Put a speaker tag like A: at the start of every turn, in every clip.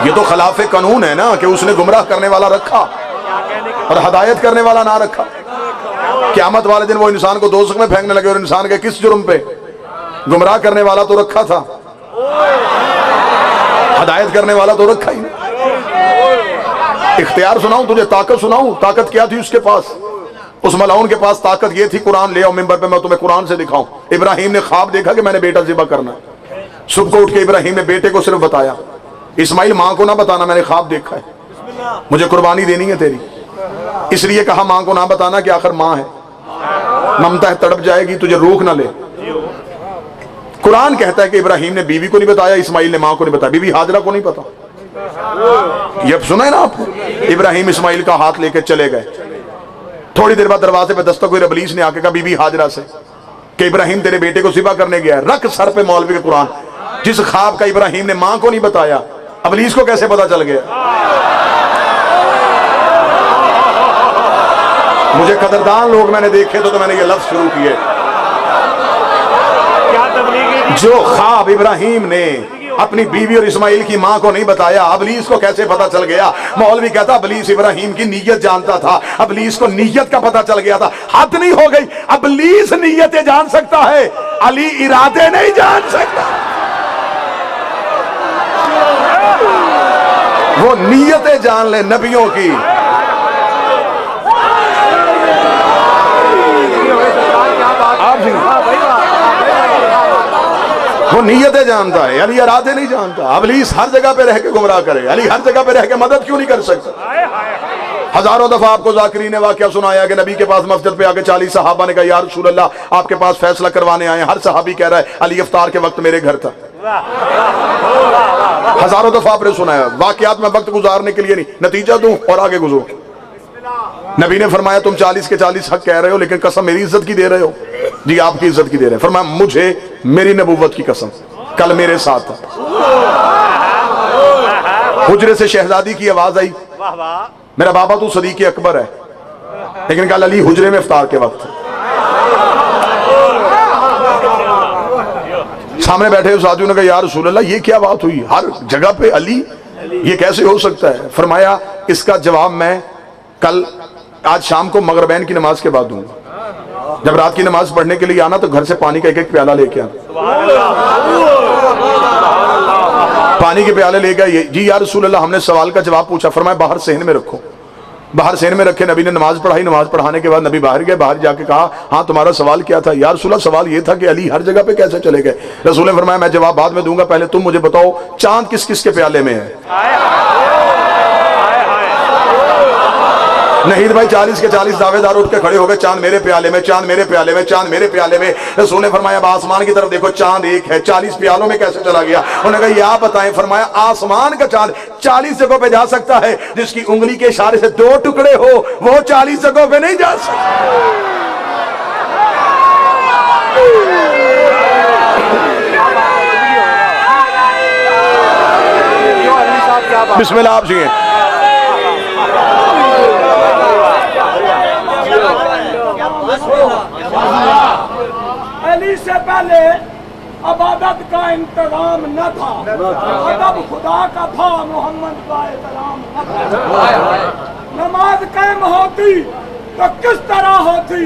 A: ये तो खिलाफे कानून है ना कि उसने गुमराह करने वाला रखा और हदायत करने वाला ना रखा। क़यामत वाले दिन वो इंसान को दोज़ख में फेंकने लगे और इंसान के किस जुर्म पे? गुमराह करने वाला तो रखा था, हदायत करने वाला तो रखा ही नहीं। इख्तियार सुनाऊं तुझे, ताकत सुनाऊं? ताकत क्या थी उसके पास? उस मलाउन के पास ताकत ये थी, कुरान ले आओ मिंबर पे, मैं तुम्हें कुरान से दिखाऊं। इब्राहिम ने ख्वाब देखा कि मैंने बेटा ज़िबा करना है। सुबह को उठ के इब्राहिम ने बेटे को सिर्फ बताया, इस्माइल माँ को ना बताना, मैंने ख्वाब देखा है, मुझे कुर्बानी देनी है तेरी। इसलिए कहा माँ को ना बताना कि आखिर माँ है, ममता है, तड़प जाएगी, तुझे रोक ना ले। कुरान कहता है कि इब्राहिम ने बीवी को नहीं बताया, इस्माइल ने माँ को नहीं बताया, बीवी हाजरा को नहीं पता। ये सुना है ना आपने? इब्राहिम इस्माइल का हाथ लेकर चले गए। थोड़ी देर बाद दरवाजे पे दस्तक हुई, इब्लीस ने आके कहा बीबी हाजरा से कि इब्राहिम तेरे बेटे को ज़िबा करने गया है। रख सर पे मौलवी के कुरान। जिस ख्वाब का इब्राहिम ने माँ को नहीं बताया, इब्लीस को कैसे पता चल गया? मुझे कदरदान लोग मैंने देखे तो मैंने ये लफ्ज शुरू किए। जो ख्वाब इब्राहिम ने अपनी बीवी और इस्माइल की मां को नहीं बताया, इब्लीस को कैसे पता चल गया? मौलवी कहता इब्लीस इब्राहिम की नीयत जानता था, इब्लीस को नीयत का पता चल गया था। हद नहीं हो गई? इब्लीस नीयतें जान सकता है, अली इरादे नहीं जान सकता। वो नीयतें जान ले नबियों की। वो नीयतें जानता है, अली इरादे नहीं जानता। इब्लीस हर जगह पे रह के गुमराह करे, अली हर जगह पे रह के मदद क्यों नहीं कर सकता? हजारों दफा आपको ज़ाकिरीन ने वाकया सुनाया कि नबी के पास मस्जिद पे आके 40 सहाबा ने कहा या रसूल अल्लाह आपके पास फैसला करवाने आए। हर सहाबी कह रहा है अली इफ्तार के वक्त मेरे घर था। हजारों दफा आपने सुनाया। वाकयात में वक्त गुजारने के लिए नहीं, नतीजा दूं और आगे गुजरो। नबी ने फरमाया तुम 40 के 40 हक कह रहे हो, लेकिन कसम मेरी इज्जत की दे रहे हो? जी आपकी इज्जत की दे रहे हैं। फरमाया मुझे मेरी नबूवत की कसम, कल मेरे साथ था। हुजरे से शहजादी की आवाज आई, मेरा बाबा तू सदीक अकबर है, लेकिन कल अली हुजरे में इफ्तार के वक्त। सामने बैठे उस आदमी ने कहा या रसूल अल्लाह ये क्या बात हुई, हर जगह पे अली, ये कैसे हो सकता है? फरमाया इसका जवाब मैं कल आज शाम को मगरिबैन की नमाज के बाद दूंगा। जब रात की नमाज पढ़ने के लिए आना तो घर से पानी का एक एक प्याला लेके आना। पानी के प्याले लेके आइए। जी या रसूल अल्लाह हमने सवाल का जवाब पूछा। फरमाया बाहर सहन में रखो। बाहर सहन में रखे। नबी ने नमाज पढ़ाई। नमाज पढ़ाने के बाद नबी बाहर गए। बाहर जाके कहा हाँ तुम्हारा सवाल क्या था? या रसूल अल्लाह सवाल ये था कि अली हर जगह पे कैसे चले गए? रसूल ने फरमाया मैं जवाब बाद में दूंगा, पहले तुम मुझे बताओ चांद किस किस के प्याले में है? नहीं भाई 40 के 40 दावेदार उठ के खड़े हो गए, चांद मेरे प्याले में, चांद मेरे प्याले में, चांद मेरे प्याले में। रसूल ने फरमाया अब आसमान की तरफ देखो, चांद एक है, 40 प्यालों में कैसे चला गया? उन्होंने कहा या बताएं। फरमाया आसमान का चांद 40 जगहों पे जा सकता है, जिसकी उंगली के इशारे से 2 टुकड़े हो वो 40 जगहों पे नहीं जा सकता। बिस्मिल्लाह आप जी।
B: अली से पहले अबादत का इंतजाम न था, अदब खुदा का था, मोहम्मद का एहतराम न था। नमाज कायम होती तो किस तरह होती?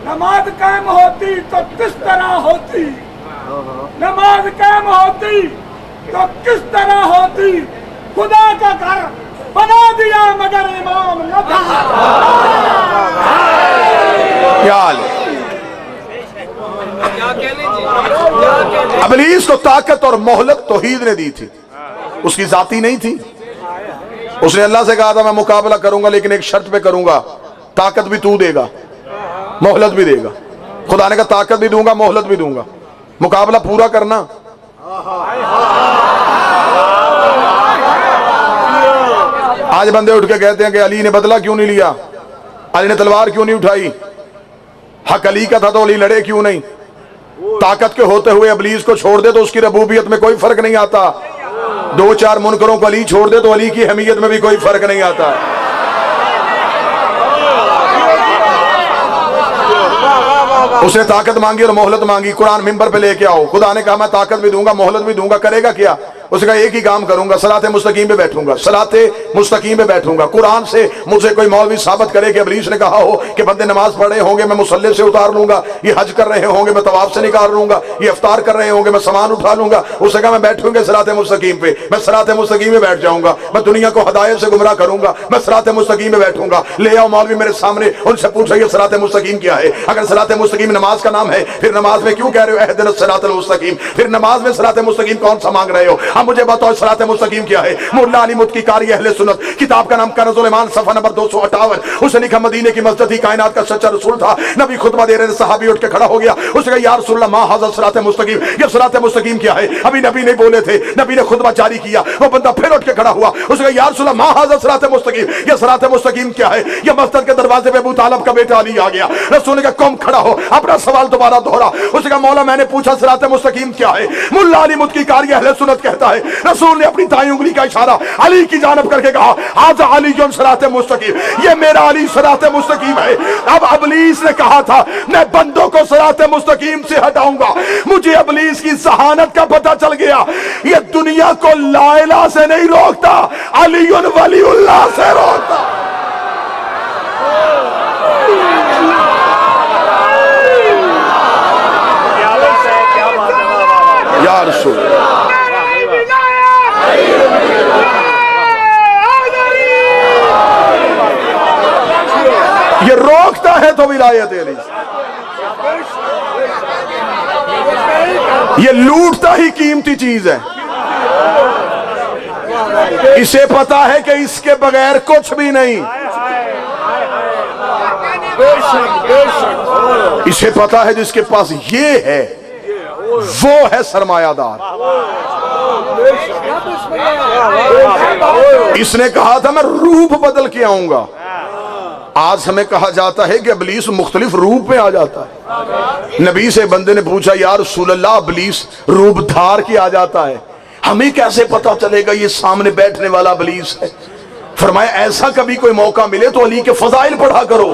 B: नमाज कायम होती तो किस तरह होती? नमाज कायम होती तो किस तरह होती? खुदा का घर बना दिया मगर इमाम न था।
A: इब्लीस को ताकत और मोहलत तौहीद ने दी थी, उसकी जाती नहीं थी। उसने अल्लाह से कहा था मैं मुकाबला करूंगा लेकिन एक शर्त पे करूंगा, ताकत भी तू देगा मोहलत भी देगा। खुदा ने कहा ताकत भी दूंगा मोहलत भी दूंगा, मुकाबला पूरा करना। आज बंदे उठ के कहते हैं कि अली ने बदला क्यों नहीं लिया, अली ने तलवार क्यों नहीं उठाई, हक अली का था तो अली लड़े क्यों नहीं? ताकत के होते हुए इब्लीस को छोड़ दे तो उसकी रबूबियत में कोई फर्क नहीं आता। 2-4 मुनकरों को अली छोड़ दे तो अली की हमीयत में भी कोई फर्क नहीं आता। उसने ताकत मांगी और मोहलत मांगी। कुरान मिंबर पे लेके आओ। खुदा ने कहा मैं ताकत भी दूंगा मोहलत भी दूंगा, करेगा क्या? उसने कहा एक ही काम करूंगा, सराते मुस्तकीम पे बैठूंगा, सराते मुस्तकीम पे बैठूंगा। कुरान से मुझे कोई मौलवी साबित करे कि इब्लीस ने कहा हो कि बंदे नमाज पढ़ रहे होंगे मैं मुसल्ले से उतार लूंगा, ये हज कर रहे होंगे मैं तवाफ से निकाल लूंगा, ये इफ्तार कर रहे होंगे मैं सामान उठा लूंगा। उसने कहा मैं बैठूंगा सराते मुस्तकीम पे, मैं सराते मुस्तकीम पे बैठ जाऊंगा, मैं दुनिया को हदायत से गुमराह करूंगा, मैं सराते मुस्तकीम पे बैठूंगा। ले आओ मौलवी मेरे सामने, उनसे पूछो ये सराते मुस्तकीम क्या है। अगर सराते मुस्तकीम नमाज का नाम है, फिर नमाज में क्यों कह रहे हो अहदिना सिरातल मुस्तकीम? फिर नमाज में सराते मुस्तकीम कौन सा मांग रहे हो? अब मुझे बताओ सराते मुस्तकीम क्या है। मुल्ला अली मुत्की कारी अहले सुन्नत, किताब का नाम कनज़ुल ईमान, सफ़ा नंबर 258। उसने लिखा मदीने की मस्जिद ही कायनात का सच्चा रसूल था। नबी खुतबा दे रहे थे, सहाबी उठ के खड़ा हो गया। उसने कहा या रसूलल्लाह मा हाज़ा सिराते मुस्तकीम, ये सिराते मुस्तकीम क्या है? अभी नबी नहीं बोले थे, नबी ने खुतबा जारी किया, वो बंदा फिर उठ के खड़ा हुआ। उसने कहा या रसूलल्लाह मा हाज़ा सिराते मुस्तकीम, ये सिराते मुस्तकीम क्या है? ये मस्जिद के दरवाजे पे अबू तालिब का बेटा अली आ गया। रसूल ने कहा कौम खड़ा हो, अपना सवाल दोबारा दोहरा। उसने कहा मौला मैंने पूछा सिराते मुस्तकीम क्या है? मुल्ला अली मुत्की कारी अहले सुन्नत कहता है रसूल ने अपनी दाईं उंगली का इशारा अली की जानब करके कहा हाज़ा अली सिराते मुस्तकीम, ये मेरा अली सिराते मुस्तकीम है। अब इब्लीस ने कहा था मैं बंदों को सिराते मुस्तकीम से हटाऊंगा। मुझे इब्लीस की सहानत का पता चल गया, ये दुनिया को ला इलाहा से नहीं रोकता, अली वलीउल्लाह से रोकता। या रसूल ये रोकता है तो विलायत अली, ये लूटता ही कीमती चीज है। इसे पता है कि इसके बगैर कुछ भी नहीं। इसे पता है जिसके पास ये है वो है सरमायादार। इसने कहा था मैं रूप बदल के आऊंगा। आज हमें कहा जाता है कि इब्लीस मुख्तलिफ रूप में आ जाता है। नबी से बंदे ने पूछा यार रसूलल्लाह इब्लीस रूप धार के आ जाता है, हमें कैसे पता चलेगा ये सामने बैठने वाला इब्लीस है? फरमाया ऐसा कभी कोई मौका मिले तो अली के फजाइल पढ़ा करो।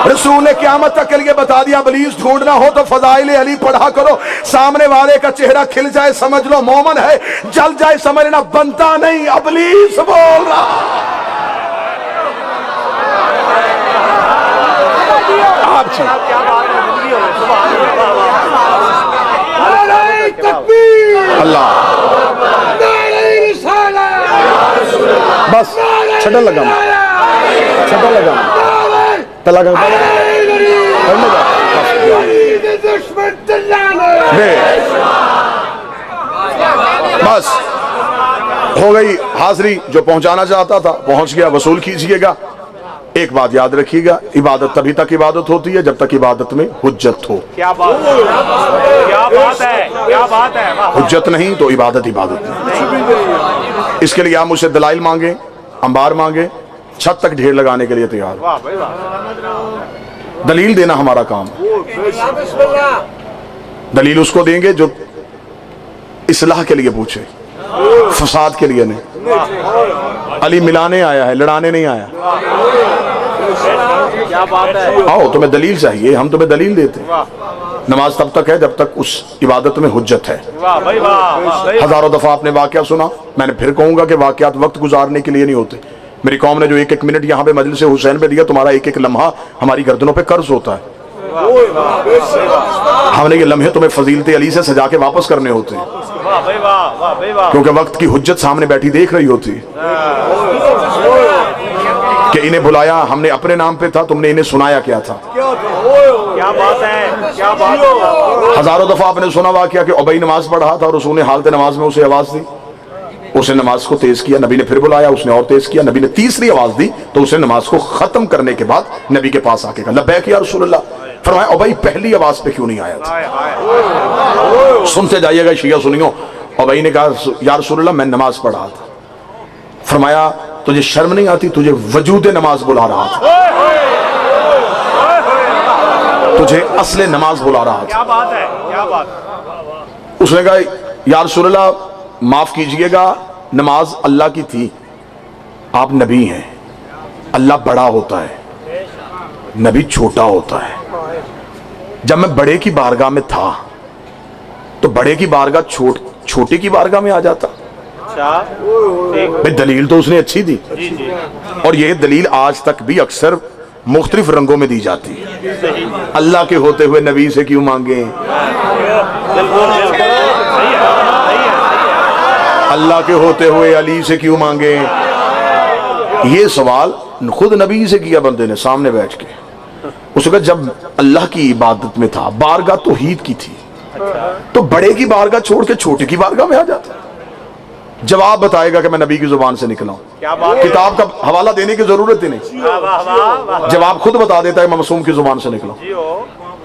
A: रसूल ने क़यामत तक के लिए बता दिया इब्लीस ढूंढना हो तो फजाइल अली पढ़ा करो। सामने वाले का चेहरा खिल जाए समझ लो मोमन है, जल जाए समझना बनता नहीं इब्लीस बोल रहा। अल्लाह बस छटा लगा बस हो गई हाजिरी। जो पहुंचाना चाहता था पहुंच गया, वसूल कीजिएगा। एक बात याद रखिएगा, इबादत तभी तक इबादत होती है जब तक इबादत में हुज्जत हो। क्या बात है। हुज्जत नहीं तो इबादत इबादत नहीं। इसके लिए आप मुझसे दलाइल मांगे, अंबार मांगे, छत तक ढेर लगाने के लिए तैयार हो। दलील देना हमारा काम है। दलील उसको देंगे जो इस्लाह के लिए पूछे, फसाद के लिए नहीं। अली मिलाने आया है, लड़ाने नहीं आया। क्या बात है। आओ तुम्हें दलील चाहिए, हम तुम्हें दलील देते हैं। नमाज तब तक है जब तक उस इबादत में हुज्जत है। हजारों दफा आपने वाकया सुना, मैंने फिर कहूंगा कि वाकयात वक्त गुजारने के लिए नहीं होते। मेरी कौम ने जो एक एक मिनट यहाँ पे मजलिस हुसैन पे दिया, तुम्हारा एक एक लम्हा हमारी गर्दनों पे कर्ज होता है। हमने ये लम्हे तुम्हें फजीलते अली से सजा के वापस करने होते हैं, क्योंकि वक्त की हुज्जत सामने बैठी देख रही होती है कि इन्हें बुलाया हमने अपने नाम पे था, तुमने इन्हें सुनाया क्या था। क्या बात है, क्या बात है। हजारों दफा आपने सुना हुआ क्या कि उबई नमाज पढ़ रहा था और उसने हालत नमाज में उसे आवाज दी, उसने नमाज को तेज किया, नबी ने फिर बुलाया, उसने और तेज किया, नबी ने तीसरी आवाज दी तो उसने नमाज को खत्म करने के बाद नबी के पास आके कहा लब्बैक या रसूलल्लाह। फरमाया उबई पहली आवाज पे क्यों नहीं आया था। सुनते जाइएगा शिया सुनियो। उबई ने कहा या रसूलल्लाह मैं नमाज पढ़ रहा था। फरमाया तुझे शर्म नहीं आती, तुझे वजूद नमाज बुला रहा था, तुझे असले नमाज बुला रहा था। क्या बात है, क्या बात। उसने कहा या रसूलल्लाह माफ कीजिएगा, नमाज अल्लाह की थी, आप नबी हैं, अल्लाह बड़ा होता है, नबी छोटा होता है। जब मैं बड़े की बारगाह में था तो बड़े की बारगाह छोटे की बारगाह में आ जाता। भाई दलील तो उसने अच्छी दी, और यह दलील आज तक भी अक्सर मुख्तलिफ रंगों में दी जाती है। अल्लाह के होते हुए नबी से क्यों मांगे, अल्लाह के होते हुए अली से क्यों मांगे। ये सवाल खुद नबी से किया बंदे ने सामने बैठ के। उसका जब अल्लाह की इबादत में था, बारगाह तौहीद की थी, तो बड़े की बारगाह छोड़ के छोटे की बारगाह में आ जाता। जवाब बताएगा कि मैं नबी की जुबान से निकला हूं, किताब का हवाला देने की जरूरत ही नहीं, जवाब खुद बता देता है मैं मासूम की जुबान से निकला।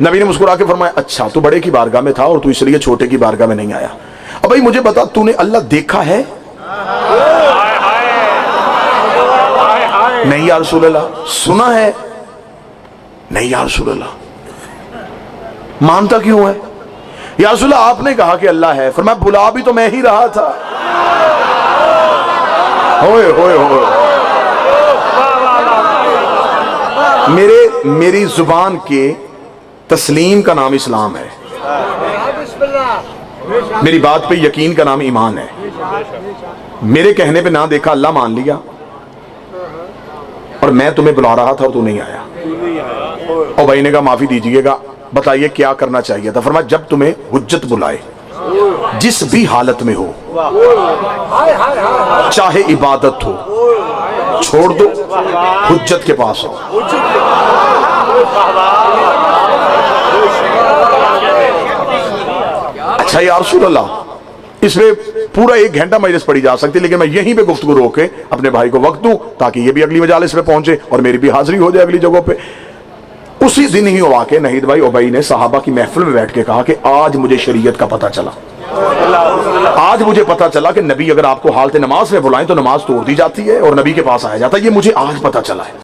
A: नबी ने मुस्कुरा के फरमाया, अच्छा तू बड़े की बारगाह में था और तू इसलिए छोटे की बारगाह में नहीं आया। अब भाई मुझे बता, तूने अल्लाह देखा है? नहीं या रसूल अल्लाह। सुना है? नहीं या रसूल अल्लाह। मानता क्यों है? या रसूल अल्लाह आपने कहा कि अल्लाह है, फरमाया बुला भी तो मैं ही रहा था। होए होए होए, मेरी जुबान के तस्लीम का नाम इस्लाम है, मेरी बात पे यकीन का नाम ईमान है। मेरे कहने पे ना देखा, अल्लाह मान लिया, और मैं तुम्हें बुला रहा था और तू नहीं आया। और भाई ने कहा माफी दीजिएगा, बताइए क्या करना चाहिए था। फरमाया जब तुम्हें हुज्जत बुलाए, जिस भी हालत में हो, चाहे इबादत हो, छोड़ दो, हुज्जत के पास हो। अच्छा या रसूल अल्लाह, इसमें पूरा 1 घंटा मजलिस पढ़ी जा सकती, लेकिन मैं यहीं पे गुफ्तगू रोक के अपने भाई को वक्त दूं ताकि ये भी अगली मजालिस में पहुंचे और मेरी भी हाजिरी हो जाए अगली जगहों पे। उसी दिन ही हुआ के नहीद भाई उबई ने सहाबा की महफिल में बैठ के कहा कि आज मुझे शरीयत का पता चला, आज मुझे पता चला कि नबी अगर आपको हालत नमाज में बुलाएं तो नमाज तोड़ दी जाती है और नबी के पास आया जाता है। ये मुझे आज पता चला है।